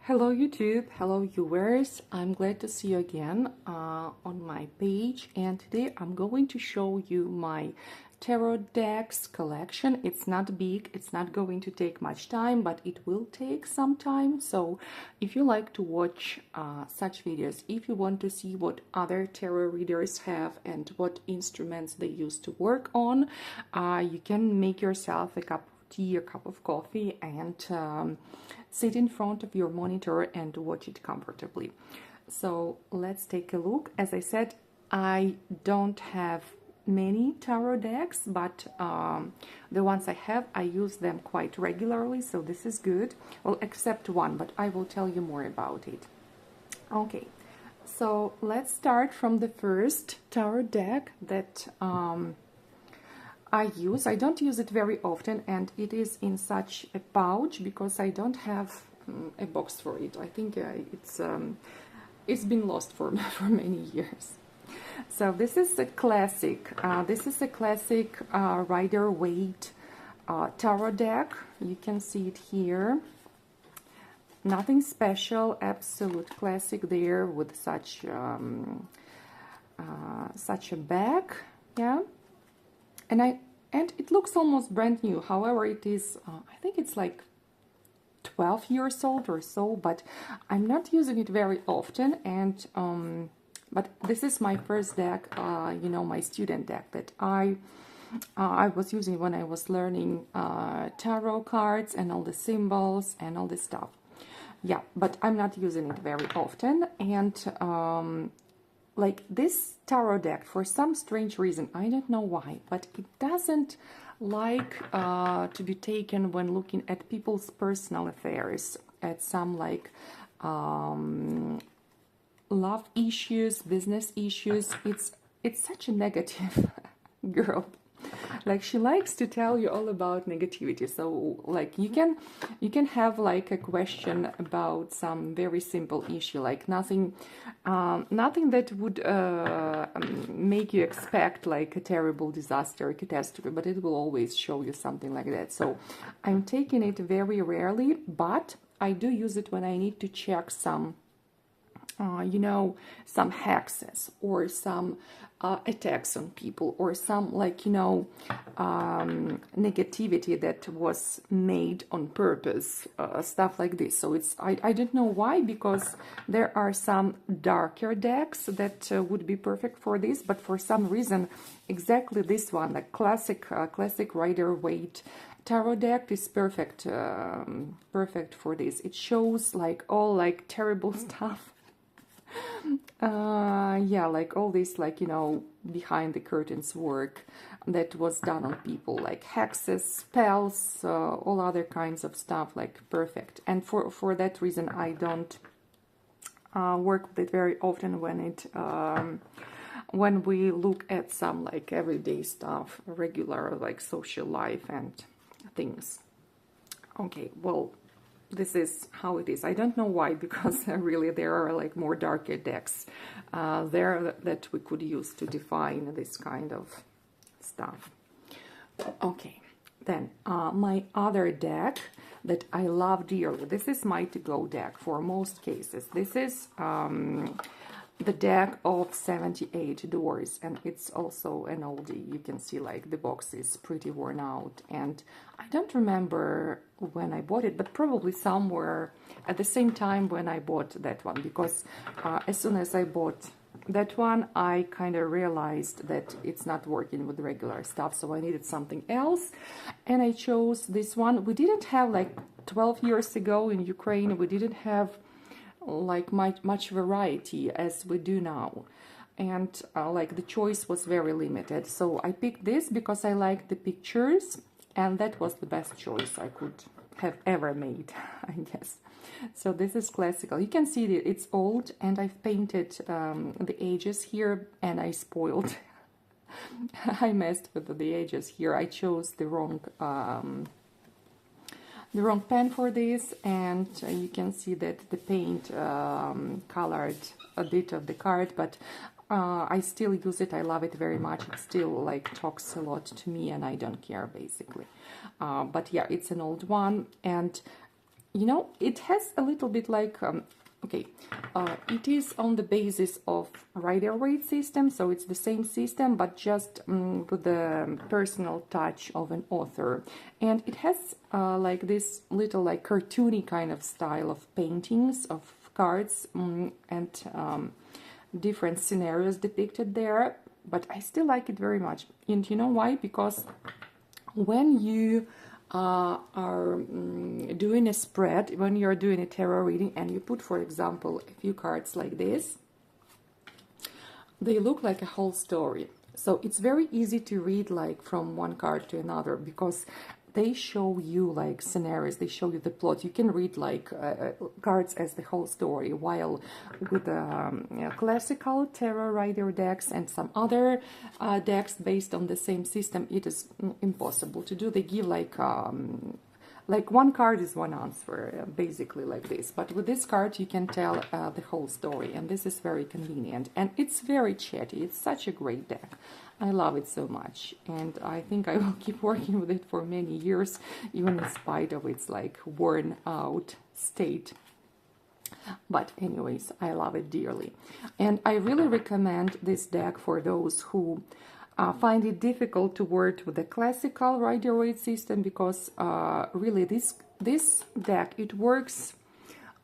Hello YouTube, hello viewers. I'm glad to see you again on my page, and today I'm going to show you my tarot decks collection. It's not big, it's not going to take much time, but it will take some time. So if you like to watch such videos, if you want to see what other tarot readers have and what instruments they use to work on, you can make yourself a cup of tea, a cup of coffee, and sit in front of your monitor and watch it comfortably. So let's take a look. As I said, I don't have many tarot decks, but the ones I have, I use them quite regularly, so this is good. Well, except one, but I will tell you more about it. Okay, so let's start from the first tarot deck that I use. I don't use it very often, and it is in such a pouch because I don't have a box for it. I think it's been lost for for many years. So this is a classic. Rider-Waite tarot deck. You can see it here. Nothing special, absolute classic there with such a back, yeah. And it looks almost brand new. However, it is, I think it's like 12 years old or so, but I'm not using it very often. And but this is my first deck, you know, my student deck that I was using when I was learning tarot cards and all the symbols and all this stuff. Yeah, but I'm not using it very often. And like this tarot deck, for some strange reason, I don't know why, but it doesn't like to be taken when looking at people's personal affairs, at some like love issues, business issues. It's such a negative girl. Like, she likes to tell you all about negativity. So like you can have like a question about some very simple issue, like nothing that would make you expect like a terrible disaster or catastrophe, but it will always show you something like that. So I'm taking it very rarely, but I do use it when I need to check some you know, some hexes or some attacks on people, or some, like, you know, negativity that was made on purpose, stuff like this. So it's, I don't know why, because there are some darker decks that would be perfect for this, but for some reason exactly this one, like classic Rider-Waite tarot deck, is perfect perfect for this. It shows like all like terrible stuff. Yeah, like all this, like, you know, behind the curtains work that was done on people, like hexes, spells, all other kinds of stuff, like perfect. And for that reason, I don't work with it very often when we look at some like everyday stuff, regular like social life and things. Okay, well, this is how it is. I don't know why, because really there are like more darker decks there that we could use to define this kind of stuff. Okay, then my other deck that I love dearly, this is my to-go deck for most cases. This is the deck of 78 doors, and it's also an oldie. You can see like the box is pretty worn out, and I don't remember when I bought it, but probably somewhere at the same time when I bought that one, because as soon as I bought that one, I kind of realized that it's not working with regular stuff, so I needed something else, and I chose this one. We didn't have, like 12 years ago in Ukraine, we didn't have like much variety as we do now, and like the choice was very limited. So I picked this because I liked the pictures, and that was the best choice I could have ever made, I guess. So this is classical. You can see that it's old, and I've painted the edges here, and I spoiled I messed with the edges here. I chose the wrong pen for this, and you can see that the paint colored a bit of the card, but I still use it. I love it very much. It still like talks a lot to me, and I don't care basically. But yeah, it's an old one, and you know, it has a little bit like, okay, it is on the basis of Rider-Waite system, so it's the same system, but just with the personal touch of an author. And it has like this little like cartoony kind of style of paintings, of cards, and different scenarios depicted there, but I still like it very much. And you know why? Because when you are doing a spread, when you're doing a tarot reading and you put, for example, a few cards like this, they look like a whole story. So it's very easy to read like from one card to another, because they show you like scenarios, they show you the plot. You can read like cards as the whole story, while with classical tarot rider decks and some other decks based on the same system, it is impossible to do. They give like one card is one answer, basically like this. But with this card, you can tell the whole story, and this is very convenient. And it's very chatty. It's such a great deck. I love it so much, and I think I will keep working with it for many years, even in spite of its like worn out state. But anyways, I love it dearly, and I really recommend this deck for those who find it difficult to work with the classical Rider-Waite system, because really this deck, it works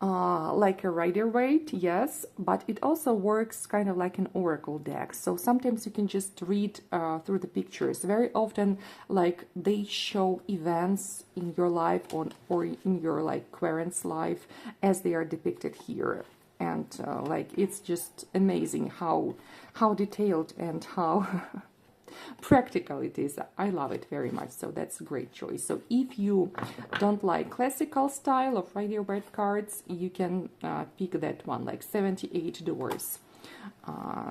like a Rider-Waite, yes, but it also works kind of like an oracle deck. So sometimes you can just read through the pictures. Very often, like, they show events in your life or in your like parents' life as they are depicted here. And like, it's just amazing how detailed and how practical it is. I love it very much, so that's a great choice. So if you don't like classical style of Rider-Waite cards, you can pick that one, like 78 Doors.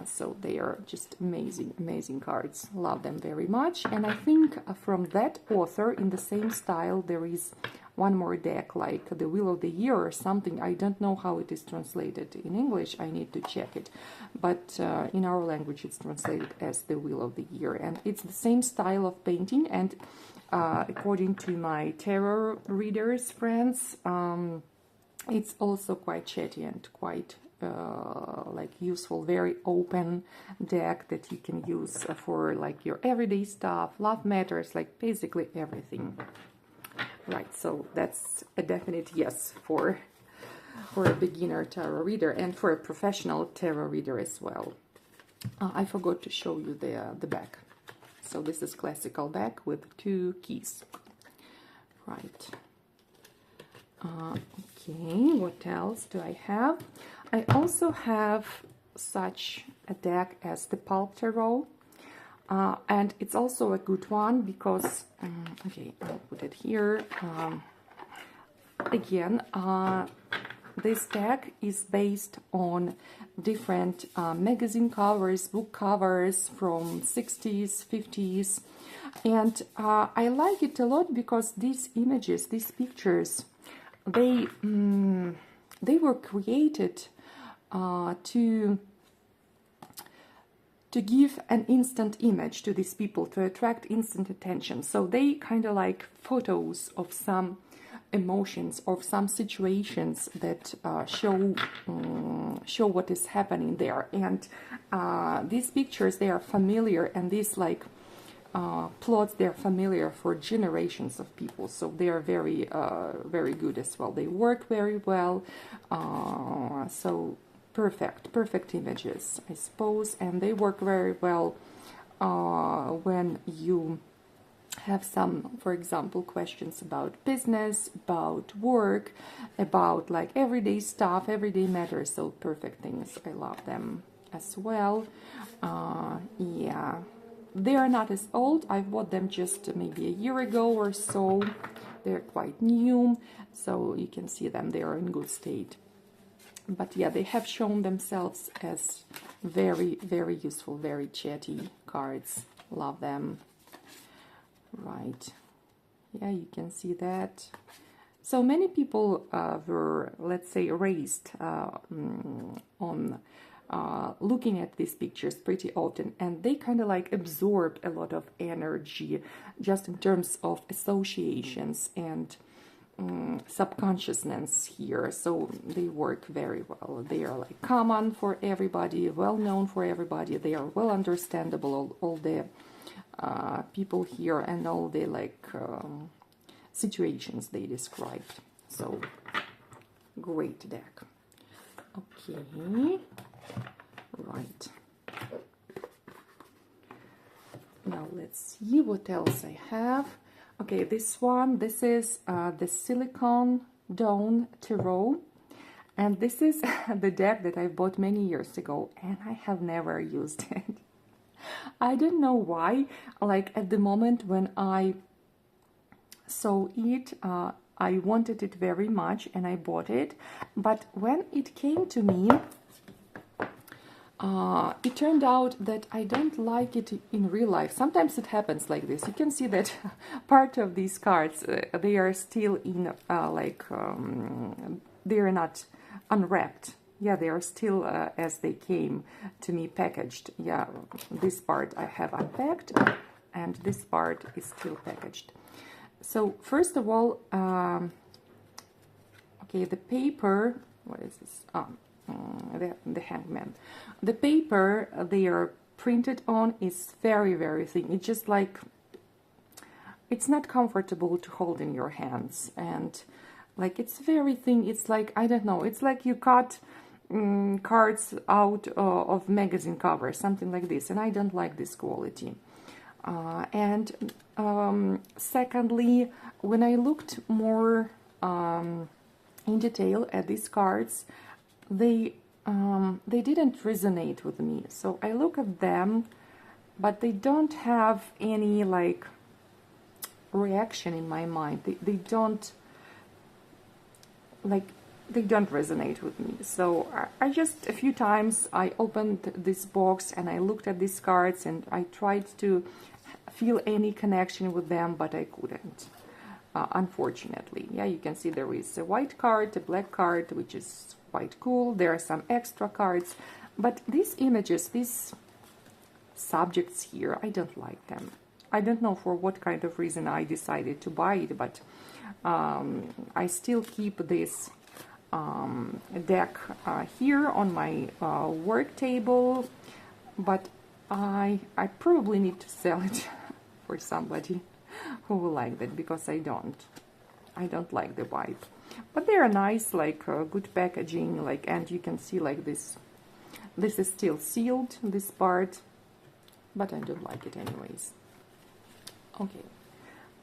So they are just amazing cards. Love them very much. And I think from that author, in the same style, there is one more deck, like the Wheel of the Year or something. I don't know how it is translated in English. I need to check it. But in our language, it's translated as the Wheel of the Year. And it's the same style of painting. And according to my tarot readers, friends, it's also quite chatty and quite like useful, very open deck that you can use for like your everyday stuff, love matters, like basically everything. Right, so that's a definite yes for a beginner tarot reader and for a professional tarot reader as well. I forgot to show you the back. So this is classical back with 2 keys. Right. Okay, what else do I have? I also have such a deck as the Pulp Tarot, and it's also a good one because, okay, I'll put it here. Again, this deck is based on different magazine covers, book covers from 60s, 50s, and I like it a lot because these images, these pictures, they were created to give an instant image to these people, to attract instant attention. So they kind of like photos of some emotions, of some situations that show what is happening there. And these pictures, they are familiar, and these like plots, they're familiar for generations of people, so they are very very good as well. They work very well, so perfect images, I suppose, and they work very well when you have some, for example, questions about business, about work, about like everyday stuff, everyday matters. So perfect things. I love them as well. Yeah, they are not as old. I bought them just maybe a year ago or so. They're quite new, so you can see them. They are in good state. But yeah, they have shown themselves as very useful, very chatty cards. Love them. Right, yeah, you can see that. So many people were, let's say, raised on looking at these pictures pretty often, and they kind of like absorbed a lot of energy just in terms of associations and subconsciousness here, so they work very well. They are like common for everybody, well known for everybody. They are well understandable, all the people here, and all the like situations they described. So great deck. Okay, right. Now let's see what else I have. Okay, this one, this is the Silicon Dawn Tarot, and this is the deck that I bought many years ago, and I have never used it. I don't know why. Like at the moment when I saw it, I wanted it very much and I bought it, but when it came to me, it turned out that I don't like it in real life. Sometimes it happens like this. You can see that part of these cards, they are still in they are not unwrapped. Yeah, they are still as they came to me packaged. Yeah, this part I have unpacked and this part is still packaged. So first of all, okay, the paper, what is this? The Hangman. The paper they are printed on is very, very thin. It's just like, it's not comfortable to hold in your hands, and like it's very thin. It's like, I don't know, it's like you cut cards out of magazine covers, something like this, and I don't like this quality. Secondly, when I looked more in detail at these cards, they didn't resonate with me. So I look at them, but they don't have any like reaction in my mind. They don't like, they don't resonate with me. So I just, a few times I opened this box and I looked at these cards and I tried to feel any connection with them, but I couldn't, unfortunately. Yeah, you can see there is a white card, a black card, which is quite cool. There are some extra cards, but these images, these subjects here, I don't like them. I don't know for what kind of reason I decided to buy it, but I still keep this deck here on my work table, but I probably need to sell it for somebody who will like that, because I don't like the vibe. But they are nice, like good packaging, like, and you can see like this is still sealed, this part, but I don't like it anyways. Okay,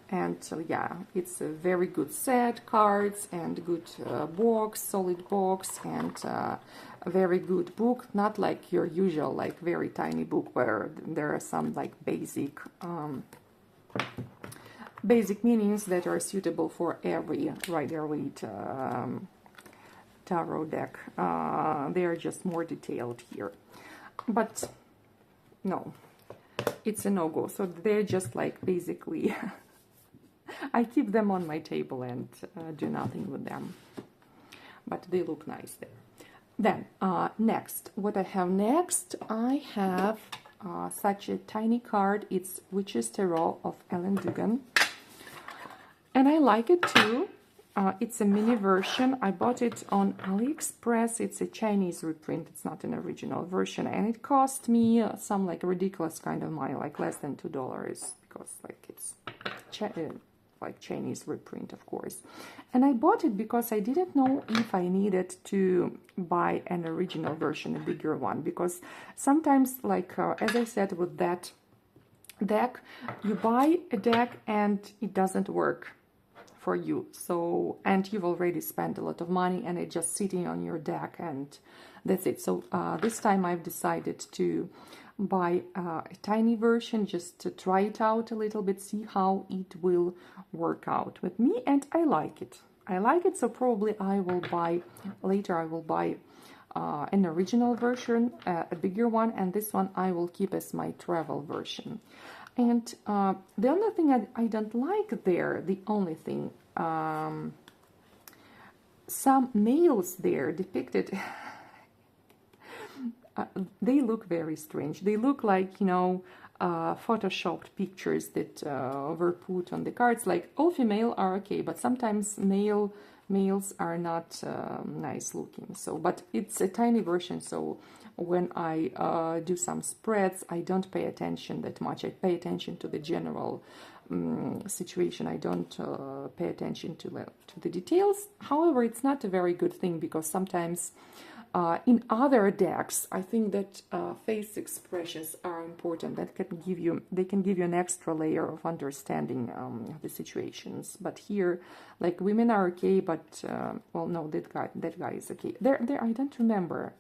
and so yeah, it's a very good set, cards, and good box, solid box, and a very good book, not like your usual like very tiny book where there are some like basic meanings that are suitable for every Rider-Waite tarot deck. They are just more detailed here, but no, it's a no-go. So they're just like basically I keep them on my table and do nothing with them, but they look nice there. Then next, what I have next, I have such a tiny card. It's Witch's Tarot of Ellen Dugan, and I like it too. It's a mini version. I bought it on AliExpress. It's a Chinese reprint. It's not an original version, and it cost me some like ridiculous kind of money, like less than $2, because like it's like Chinese reprint, of course. And I bought it because I didn't know if I needed to buy an original version, a bigger one, because sometimes, like as I said with that deck, you buy a deck and it doesn't work for you, so, and you've already spent a lot of money and it's just sitting on your deck, and that's it. So this time I've decided to buy a tiny version just to try it out a little bit, see how it will work out with me, and I like it. So probably I will buy later, I will buy an original version, a bigger one, and this one I will keep as my travel version. And the only thing I don't like there, the only thing, some males there depicted, they look very strange. They look like, you know, photoshopped pictures that were put on the cards. Like all female are okay, but sometimes males are not nice looking. So, but it's a tiny version, so when I do some spreads, I don't pay attention that much. I pay attention to the general situation. I don't pay attention to the details. However, it's not a very good thing, because sometimes in other decks, I think that face expressions are important. That can give you, they can give you an extra layer of understanding the situations. But here, like, women are okay, but well, no, that guy is okay. There, I don't remember.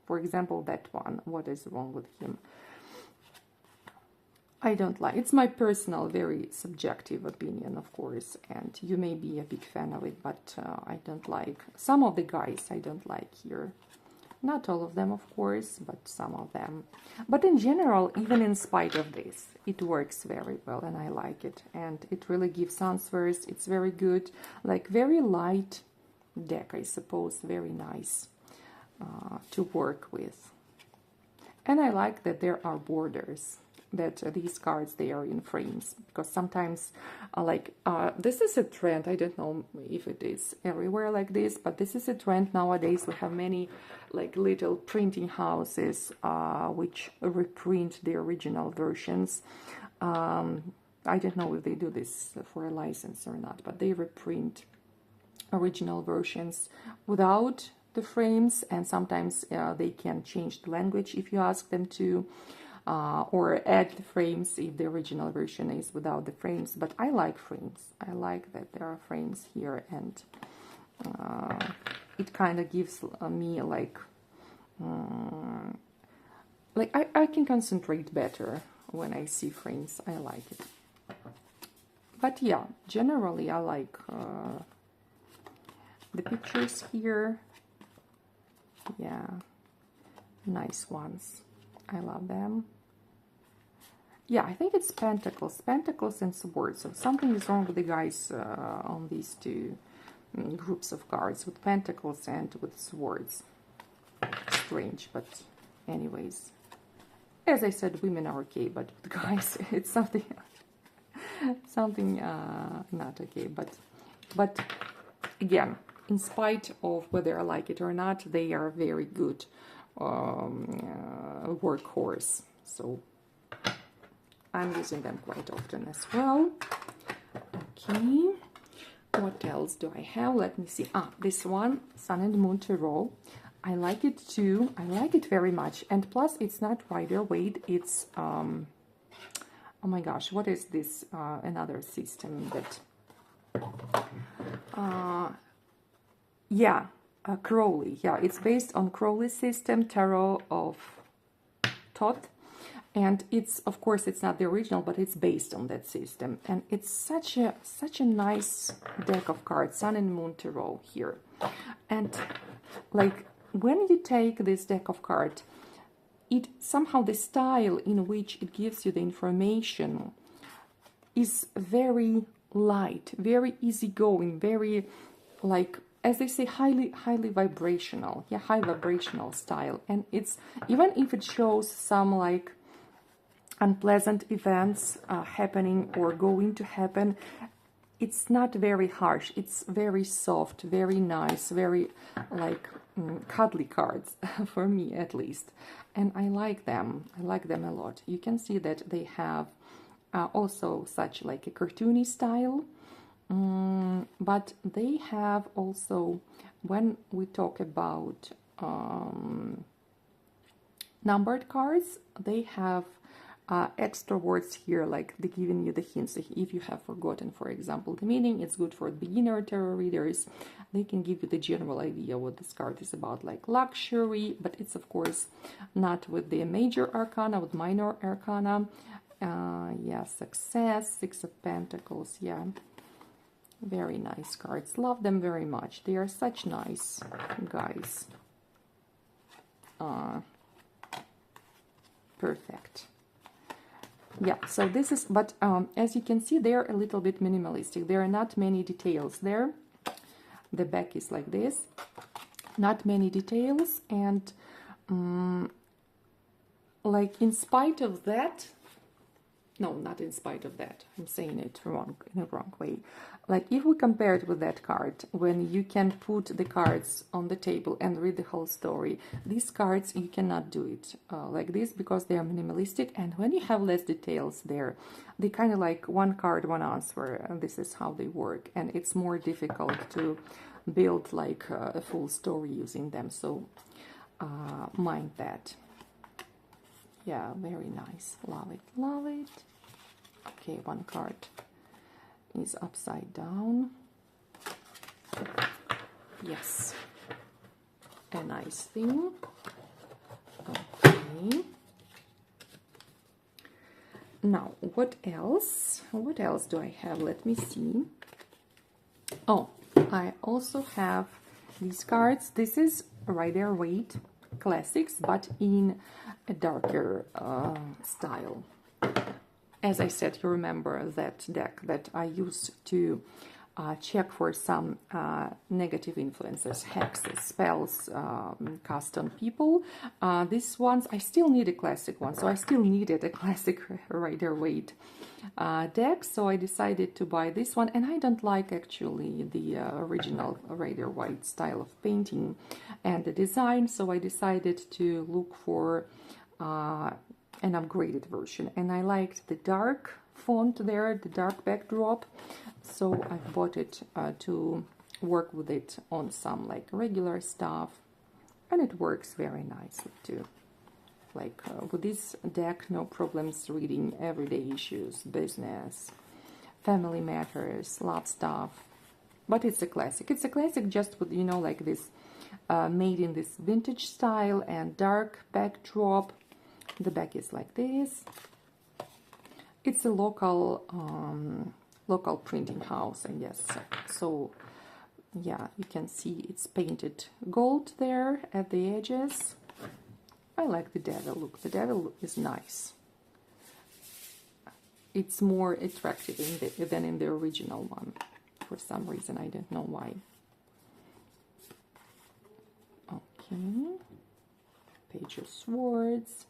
For example, that one. What is wrong with him? I don't like. It's my personal, very subjective opinion, of course, and you may be a big fan of it, but I don't like some of the guys. I don't like here. Not all of them, of course, but some of them. But in general, even in spite of this, it works very well, and I like it. And it really gives answers. It's very good, like very light deck, I suppose. Very nice to work with. And I like that there are borders, that these cards, they are in frames, because sometimes this is a trend. I don't know if it is everywhere like this, but this is a trend nowadays. We have many like little printing houses which reprint the original versions. I don't know if they do this for a license or not, but they reprint original versions without the frames, and sometimes they can change the language if you ask them to, or add the frames if the original version is without the frames. But I like frames. I like that there are frames here, and it kind of gives me like I can concentrate better when I see frames. I like it. But yeah, generally I like the pictures here. Yeah, nice ones. I love them. Yeah, I think it's pentacles and swords. So something is wrong with the guys on these two groups of cards, with pentacles and with swords. Strange, but anyways. As I said, women are okay, but with guys, it's something not okay. But again, in spite of whether I like it or not, they are very good workhorse. So I'm using them quite often as well. Okay, what else do I have? Let me see. This one, Sun and Moon Tarot. I like it too. I like it very much. And plus, it's not Rider Waite. It's oh my gosh, what is this? Another system that Crowley. Yeah, it's based on Crowley system, Tarot of Thoth. And it's, of course, it's not the original, but it's based on that system. And it's such a nice deck of cards, Sun and Moon Tarot here. And like when you take this deck of cards, it somehow, the style in which it gives you the information is very light, very easygoing, very, like, as they say, highly vibrational. Yeah, high vibrational style. And it's, even if it shows some like unpleasant events happening or going to happen, it's not very harsh. It's very soft, very nice, very like cuddly cards for me at least. And I like them. I like them a lot. You can see that they have also such like a cartoony style. But they have also, when we talk about numbered cards, they have extra words here, like they're giving you the hints. If you have forgotten, for example, the meaning, it's good for beginner tarot readers. They can give you the general idea what this card is about, like luxury, but it's of course not with the major arcana, with minor arcana. Yeah, success, Six of Pentacles. Yeah, very nice cards. Love them very much. They are such nice guys. Perfect. Yeah, so this is, but as you can see, they're a little bit minimalistic. There are not many details there. The back is like this. Not many details, and like in spite of that, No, not in spite of that. I'm saying it wrong, in a wrong way. Like if we compare it with that card, when you can put the cards on the table and read the whole story, these cards, you cannot do it like this because they are minimalistic. And when you have less details there, they kind of like one card, one answer. And this is how they work. And it's more difficult to build like a full story using them. So mind that. Yeah, very nice. Love it, love it. Okay, one card is upside down. Yes, a nice thing. Okay. Now, what else? What else do I have? Let me see. Oh, I also have these cards. This is Rider-Waite Classics, but in a darker style. As I said, you remember that deck that I used to check for some negative influences, hexes, spells cast on people. These ones, I still need a classic one, so I still needed a classic Rider-Waite deck, so I decided to buy this one. And I don't like actually the original Rider-Waite style of painting and the design, so I decided to look for an upgraded version. And I liked the dark font there, the dark backdrop, so I bought it to work with it on some like regular stuff, and it works very nicely too. Like with this deck, no problems reading everyday issues, business, family matters, love stuff. But it's a classic. It's a classic just with, you know, like this made in this vintage style and dark backdrop. The back is like this. It's a local local printing house, I guess. So yeah, you can see it's painted gold there at the edges. I like the devil look. The devil is nice. It's more attractive than in the original one. For some reason, I don't know why. Okay. Page of Swords.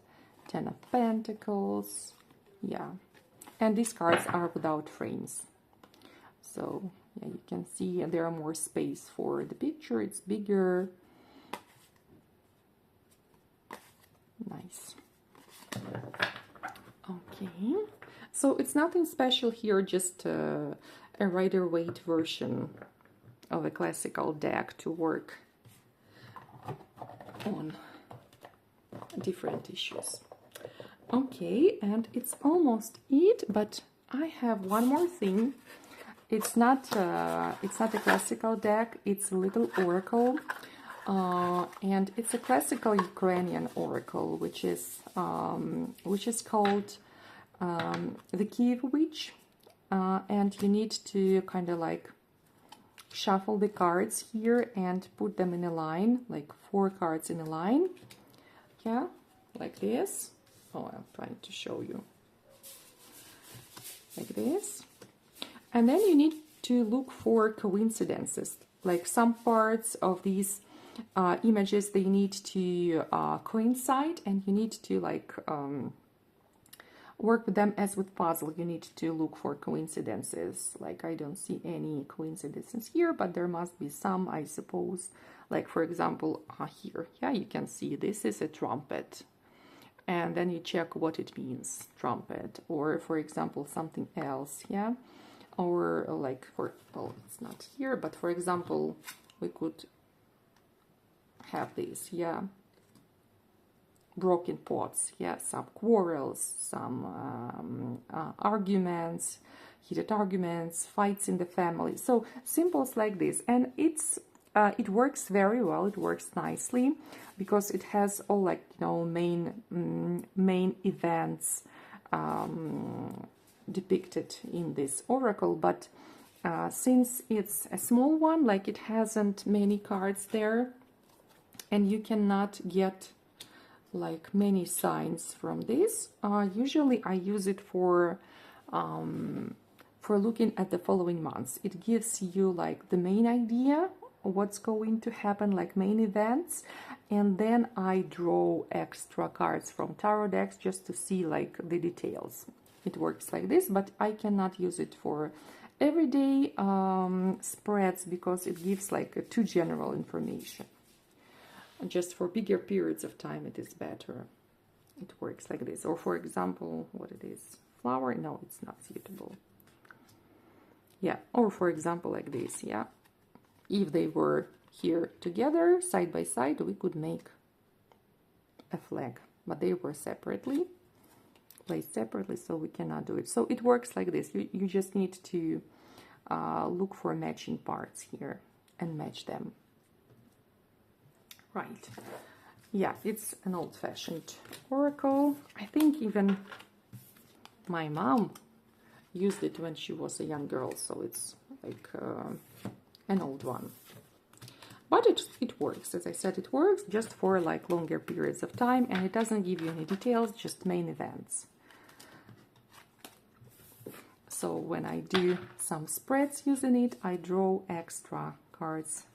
Ten of Pentacles. Yeah. And these cards are without frames. So, yeah, you can see there are more space for the picture. It's bigger. Nice. Okay. So, it's nothing special here, just a Rider-Waite version of a classical deck to work on different issues. Okay, and it's almost it, but I have one more thing. It's not a classical deck. It's a little oracle, and it's a classical Ukrainian oracle, which is called the Kiev Witch, and you need to kind of like shuffle the cards here and put them in a line, like 4 cards in a line. Yeah, like this. Oh, I'm trying to show you. Like this. And then you need to look for coincidences. Like some parts of these images, they need to coincide, and you need to like work with them as with puzzle. You need to look for coincidences. Like I don't see any coincidences here, but there must be some, I suppose. Like for example, here, yeah, you can see this is a trumpet. And then you check what it means, trumpet, or for example, something else, yeah? Or like, well, it's not here, but for example, we could have this, yeah? Broken pots, yeah, some quarrels, some arguments, heated arguments, fights in the family. So symbols like this, and it works very well. It works nicely because it has all like, you know, main events depicted in this oracle. But since it's a small one, like it hasn't many cards there, and you cannot get like many signs from this. Usually I use it for looking at the following months. It gives you like the main idea, what's going to happen, like main events, and then I draw extra cards from tarot decks just to see like the details. it works like this, but I cannot use it for everyday spreads because it gives like a too general information. Just for bigger periods of time it is better. It works like this. Or for example, what it is, flower, no, it's not suitable. Yeah, or for example like this, yeah. If they were here together, side by side, we could make a flag, but they were separately, placed separately, so we cannot do it. So it works like this. You just need to look for matching parts here and match them. Right. Yeah, it's an old-fashioned oracle. I think even my mom used it when she was a young girl, so it's like an old one. But it works. As I said, it works just for like longer periods of time, and it doesn't give you any details, just main events. So when I do some spreads using it, I draw extra cards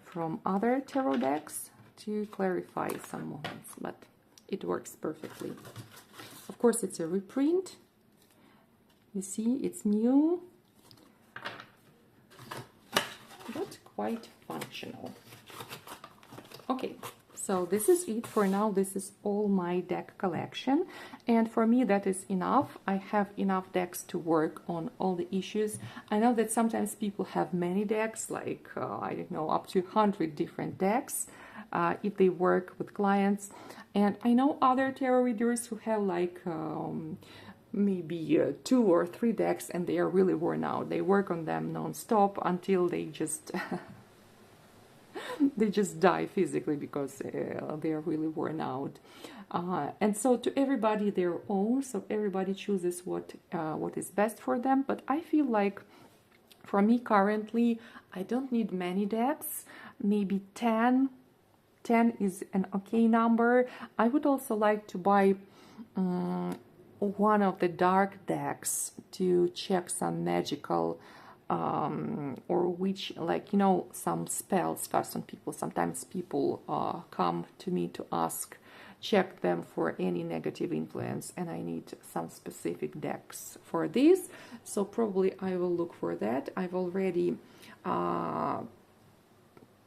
from other tarot decks to clarify some moments, but it works perfectly. Of course, it's a reprint. You see, it's new, but quite functional. Okay, so this is it for now. This is all my deck collection, and for me that is enough. I have enough decks to work on all the issues. I know that sometimes people have many decks, like I don't know, up to 100 different decks if they work with clients. And I know other tarot readers who have like maybe 2 or 3 decks, and they are really worn out. They work on them non-stop until they just they just die physically because they are really worn out. And so to everybody their own, so everybody chooses what is best for them. But I feel like for me currently, I don't need many decks, maybe 10 is an okay number. I would also like to buy one of the dark decks to check some magical or which, like, you know, some spells cast on people. Sometimes people come to me to check them for any negative influence, and I need some specific decks for this. So probably I will look for that. I've already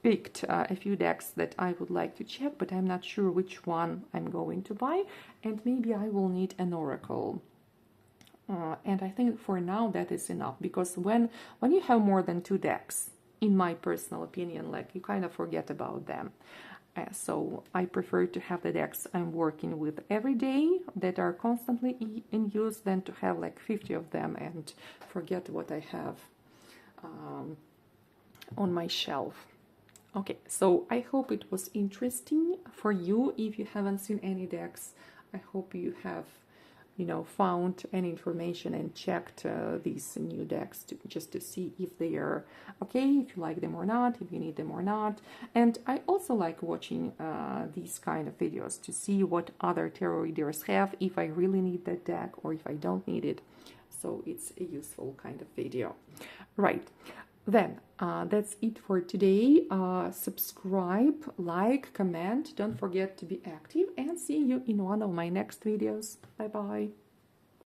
picked a few decks that I would like to check, but I'm not sure which one I'm going to buy, and maybe I will need an oracle. And I think for now that is enough, because when you have more than 2 decks, in my personal opinion, like, you kind of forget about them. So I prefer to have the decks I'm working with every day that are constantly in use than to have like 50 of them and forget what I have on my shelf. Okay, so I hope it was interesting for you. If you haven't seen any decks, I hope you have, you know, found any information and checked these new decks just to see if they are okay, if you like them or not, if you need them or not. And I also like watching these kind of videos to see what other tarot readers have, if I really need that deck or if I don't need it. So it's a useful kind of video. Right. Then that's it for today. Subscribe, like, comment. Don't forget to be active, and see you in one of my next videos. Bye bye.